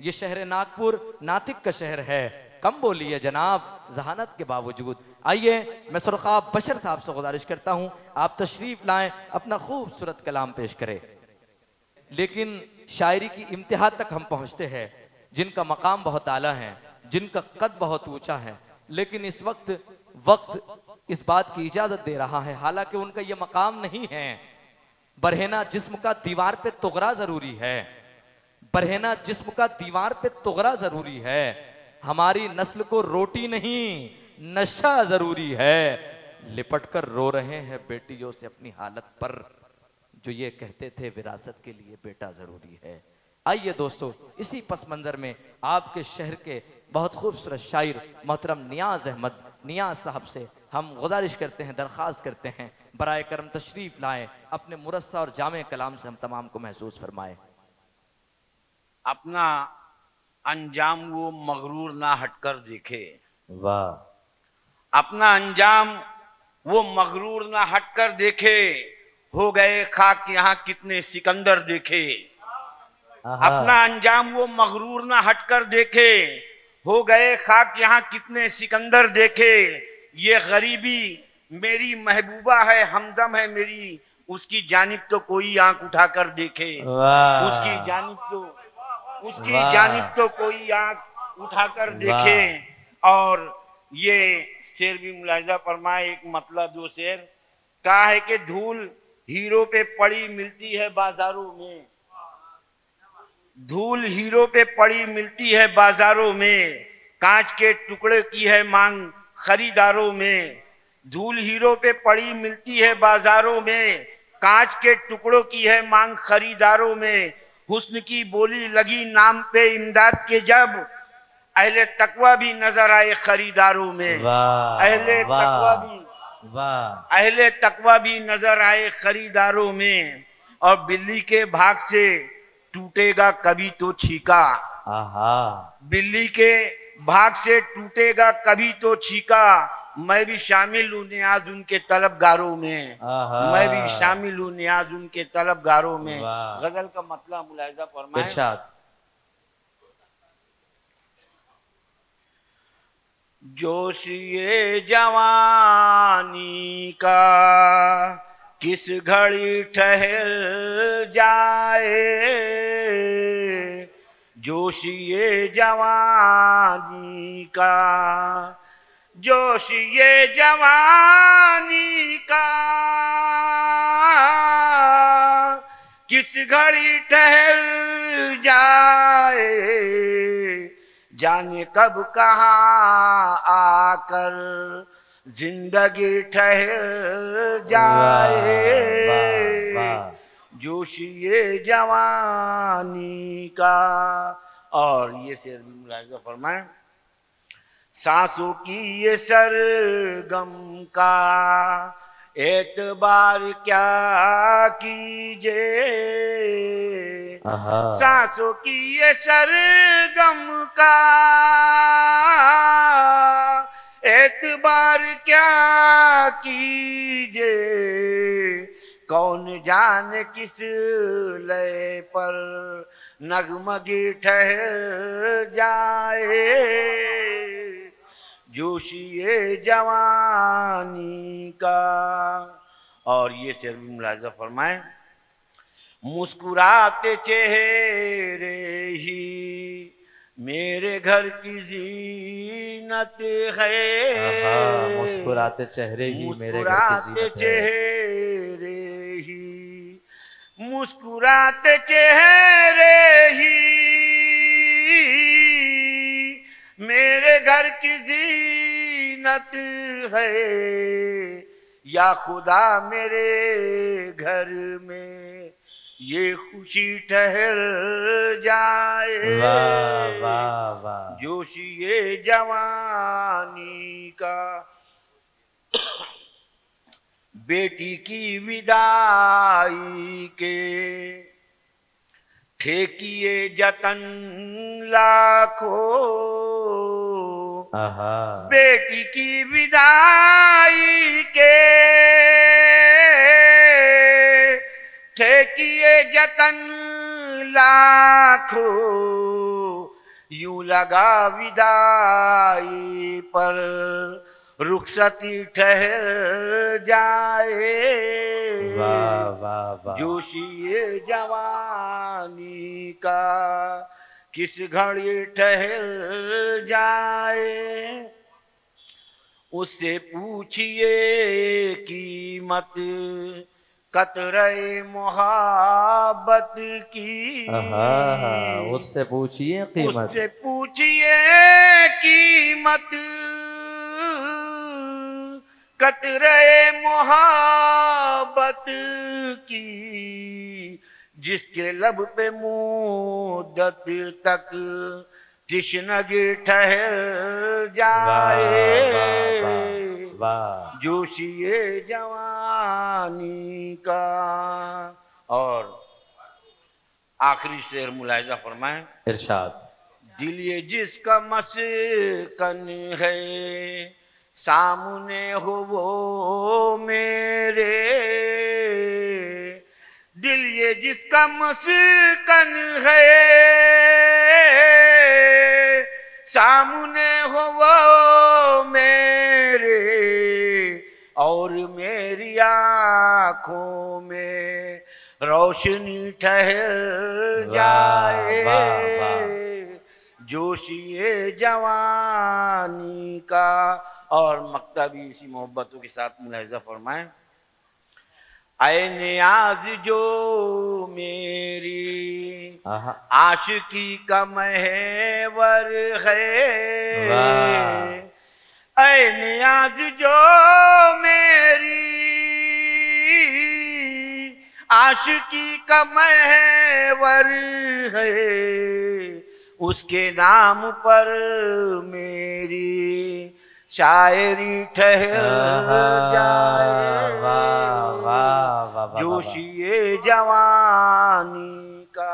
ये शहर नागपुर नातिक का शहर है, कम बोली है जनाब जहानत के बावजूद। आइए मैं सुरखाब बशर साहब से गुजारिश करता हूं आप तशरीफ लाएं, अपना खूबसूरत कलाम पेश करें। लेकिन शायरी की इम्तिहा तक हम पहुंचते हैं, जिनका मकाम बहुत आला है, जिनका कद बहुत ऊंचा है, लेकिन इस वक्त इस बात की इजाजत दे रहा है, हालांकि उनका यह मकाम नहीं है। बरहना जिस्म का दीवार पे तुगरा जरूरी है, बरहना जिस्म का दीवार पे तुगरा जरूरी है। हमारी नस्ल को रोटी नहीं नशा जरूरी है। लिपट कर रो रहे हैं बेटियों से अपनी हालत पर, जो ये कहते थे विरासत के लिए बेटा जरूरी है। आइए दोस्तों, इसी पस मंजर में आपके शहर के बहुत खूबसूरत शायर मोहतरम नियाज अहमद नियाज साहब से हम गुजारिश करते हैं, दरख्वास्त करते हैं, बराए करम तशरीफ लाएं, अपने मुरस्सा और जामे कलाम से हम तमाम को महसूस फरमाएं। अपना अंजाम वो मगरूर ना हटकर देखे। वाह। अपना अंजाम वो मगरूर ना हटकर देखे, हो गए खाक यहाँ कितने सिकंदर देखे। अपना अंजाम वो मगरूर ना हटकर देखे, हो गए खाक यहाँ कितने सिकंदर देखे। ये गरीबी मेरी महबूबा है, हमदम है मेरी, उसकी जानिब तो कोई आंख उठाकर देखे। उसकी जानिब तो कोई आंख उठाकर देखे। और ये शेर भी मुलाहिजा फरमाए, एक मतलब दो शेर कहा है कि धूल हीरो पे पड़ी मिलती है बाजारों में, धूल हीरो पे पड़ी मिलती है बाजारों में, कांच के टुकड़े की है मांग खरीदारों में। धूल हीरो पे पड़ी मिलती है बाजारों में, कांच के टुकड़ों की है मांग खरीदारों में। हुस्न की बोली लगी नाम पे इमदाद के जब, अहले तकवा भी नजर आए खरीदारों में। अहले तकवा भी नजर आए खरीदारों में। और बिल्ली के भाग से टूटेगा कभी तो छीका, बिल्ली के भाग से टूटेगा कभी तो छीका। मैं भी शामिल हूँ नियाज उनके तलबगारों में, मैं भी शामिल हूँ नियाज उनके तलबगारों में। गजल का मतलब मुलाहिजा फरमाएं। जोश ये जवानी का किस घड़ी ठहर जाए, जोश ये जवानी का, जोश ये जवानी का किस घड़ी ठहर जाए। जाने कब कहाँ आकर जिंदगी ठहर जाए। जोश ये जवानी का। और ये शेर भी मुलाहिजा फरमाएं। सांसों की ये सरगम का एतबार क्या कीजिए, सांसों की ये सरगम का एतबार क्या कीजिए। कौन जाने किस लय पर नगमगी ठहर जाए। जोश ये जवानी का। और ये शेर भी मुलाहिजा फरमाएं। मुस्कुराते चेहरे ही मेरे घर की जीनत है, मुस्कुराते चेहरे ही मेरे घर की मुस्कुराते जीनत है। चेहरे ही, मुस्कुराते चेहरे ही मेरे घर की जीनत है। या खुदा मेरे घर में ये खुशी ठहर जाए। वाह वाह वाह। जोश ये जवानी का। बेटी की विदाई के ठेकिए जतन लाखों, बेटी की विदाई के ठेकिए जतन लाखों। यूं लगा विदाई पर रुखसती ठहर जाए। वाह वाह वाह जोशिए जवानी का किस घड़ी ठहर जाए। उससे पूछिए कीमत कतरे मोहब्बत की। उससे पूछिए कीमत, उससे पूछिए कीमत कतरे मोहब्बत की। जिसके लब पे मुद्दत तक तिश्नगी ठहर जाए। वाह जोशिए जवानी का। और आखिरी शेर मुलाहिजा फरमाएं। इरशाद। दिल ये जिसका मस्कन है सामने हो वो मेरे। दिल ये जिसका मस्कन है सामने हो वो मेरे। और मेरी आँखों में रोशनी ठहर जाए। जोशिए जवानी का। और मक्ता भी इसी मोहब्बतों के साथ मुलाहिजा फरमाएं। ऐ नियाज जो मेरी आशिकी का महवर है। ऐ नियाज जो मेरी आशिकी का महवर है। उसके नाम पर मेरी शायरी ठहर जाए। जोशिए जवानी का।